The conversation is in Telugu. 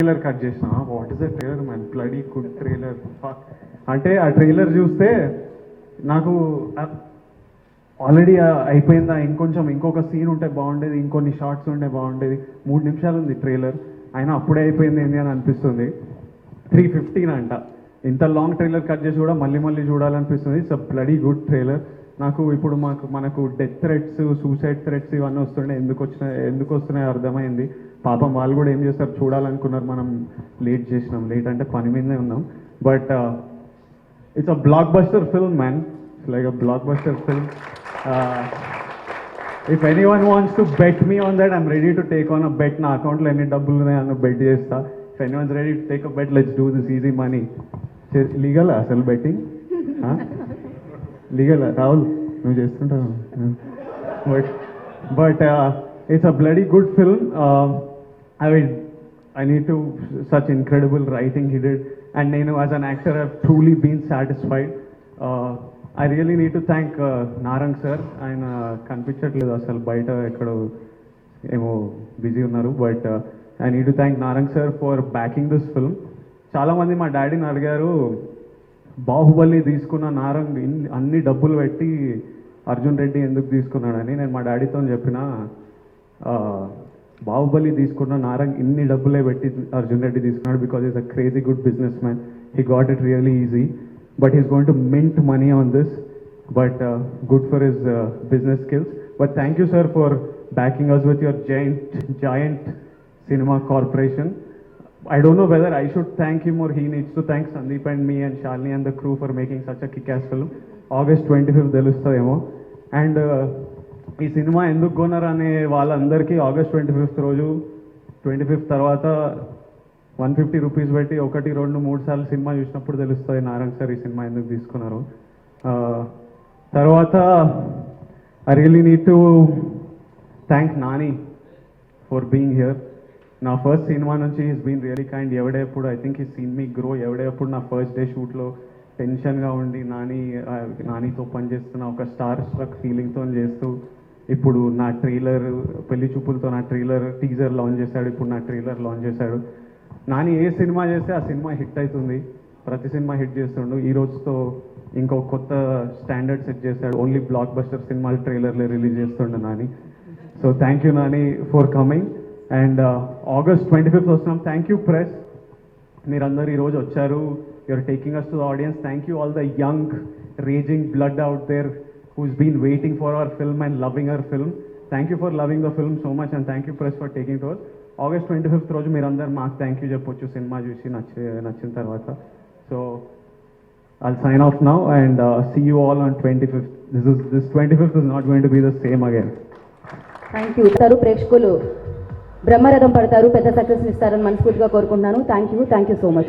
ట్రైలర్ కట్ చేసిన. What is the trailer man, bloody good trailer. అంటే ఆ ట్రైలర్ చూస్తే నాకు ఆల్రెడీ అయిపోయిందా, ఇంకొక సీన్ ఉంటే బాగుండేది, ఇంకొన్ని షార్ట్స్ ఉంటే బాగుండేది. 3 నిమిషాలు ఉంది ట్రైలర్, అయినా అప్పుడే అయిపోయింది ఏంటి అని అనిపిస్తుంది. 3:15 అంట. ఇంత లాంగ్ ట్రైలర్ కట్ చేసి కూడా మళ్ళీ మళ్ళీ చూడాలనిపిస్తుంది. It's a bloody good trailer. నాకు ఇప్పుడు మనకు డెత్ థ్రెట్స్, సూసైడ్ థ్రెట్స్ ఇవన్నీ వస్తుండే, ఎందుకు వస్తున్నాయో అర్థమైంది. పాపం వాళ్ళు కూడా ఏం చేస్తారు చూడాలనుకున్నారు, మనం లేట్ అంటే పని మీదనే ఉన్నాం. But it's a blockbuster film man, like a blockbuster film. If anyone wants to bet me on that, I'm ready to take on a bet. నా అకౌంట్లో ఎన్ని డబ్బులు ఉన్నాయని బెట్ చేస్తా. If anyone's ready to take a bet, let's do this easy money. Legal అసలు బెట్టింగ్? లీగల్ రాహుల్, నువ్వు చేస్తుంటావు. But it's a bloody good film. I need to, such incredible writing he did, and నేను as an actor have truly been satisfied. I really need to thank Narang sir. ఆయన కనిపించట్లేదు అసలు, బయట ఎక్కడో ఏమో బిజీ ఉన్నారు. But I need to thank Narang sir for backing this film. చాలామంది మా డాడీని అడిగారు, బాహుబలి తీసుకున్న నారంగ్ అన్ని డబ్బులు పెట్టి అర్జున్ రెడ్డి ఎందుకు తీసుకున్నాడని. నేను మా డాడీతో చెప్పిన, బాహుబలి తీసుకున్న నారంగ్ ఇన్ని డబ్బులే పెట్టి అర్జున్ రెడ్డి తీసుకున్నాడు because is a crazy good business man. He got it really easy, but is going to mint money on this. But good for his business skills. But thank you sir for backing us with your giant cinema corporation. I don't know whether I should thank him or he needs to thank Sandeep and me and Shalini and the crew for making such a kick-ass film. August 25th తెలుస్తుందేమో. అండ్ ఈ సినిమా ఎందుకు కొన్నారనే వాళ్ళందరికీ August 25th రోజు, 25th తర్వాత 150 రూపీస్ పెట్టి 1, 2, 3 సార్లు సినిమా చూసినప్పుడు తెలుస్తుంది నారాయణ సార్ ఈ సినిమా ఎందుకు తీసుకున్నారు. తర్వాత I really need to thank Nani for being here. నా ఫస్ట్ సినిమా నుంచి ఈస్ బీన్ రియలీ కైండ్. ఎవడేప్పుడు ఐ థింక్ ఈ సీన్ మీ గ్రో. ఎవడేప్పుడు నా ఫస్ట్ డే షూట్లో టెన్షన్గా ఉండి నానితో పనిచేస్తున్న ఒక స్టార్ స్ట్రక్ ఫీలింగ్తో చేస్తూ, ఇప్పుడు నా ట్రైలర్, పెళ్లి చూపులతో నా ట్రైలర్ టీజర్ లాంచ్ చేశాడు, ఇప్పుడు నా ట్రైలర్ లాంచ్ చేశాడు. నాని ఏ సినిమా చేస్తే ఆ సినిమా హిట్ అవుతుంది, ప్రతి సినిమా హిట్ చేస్తుండు. ఈ రోజుతో ఇంకో కొత్త స్టాండర్డ్ సెట్ చేశాడు. ఓన్లీ బ్లాక్ బస్టర్ సినిమాలు ట్రైలర్లే రిలీజ్ చేస్తుండే Nani. So thank you Nani for coming. And August 25th వస్తున్నాం. థ్యాంక్ యూ ప్రెస్, మీరందరూ ఈరోజు వచ్చారు. You're taking us to the audience. Thank you all the young raging blood out there who's been waiting for our film and loving our film. Thank you for loving the film so much, and thank you press for taking to us. August 25th రోజు మీరందరూ మాకు థ్యాంక్ యూ చెప్పొచ్చు సినిమా చూసి నచ్చిన తర్వాత. So I'll sign off now and see you all on 25th. This 25th is not going to be the same again. Thank you. ప్రేక్షకులు బ్రహ్మరథం పడతారు, పెద్ద సక్సెస్ ఇస్తారని మనస్ఫూర్తిగా కోరుకుంటున్నాను. Thank you so much.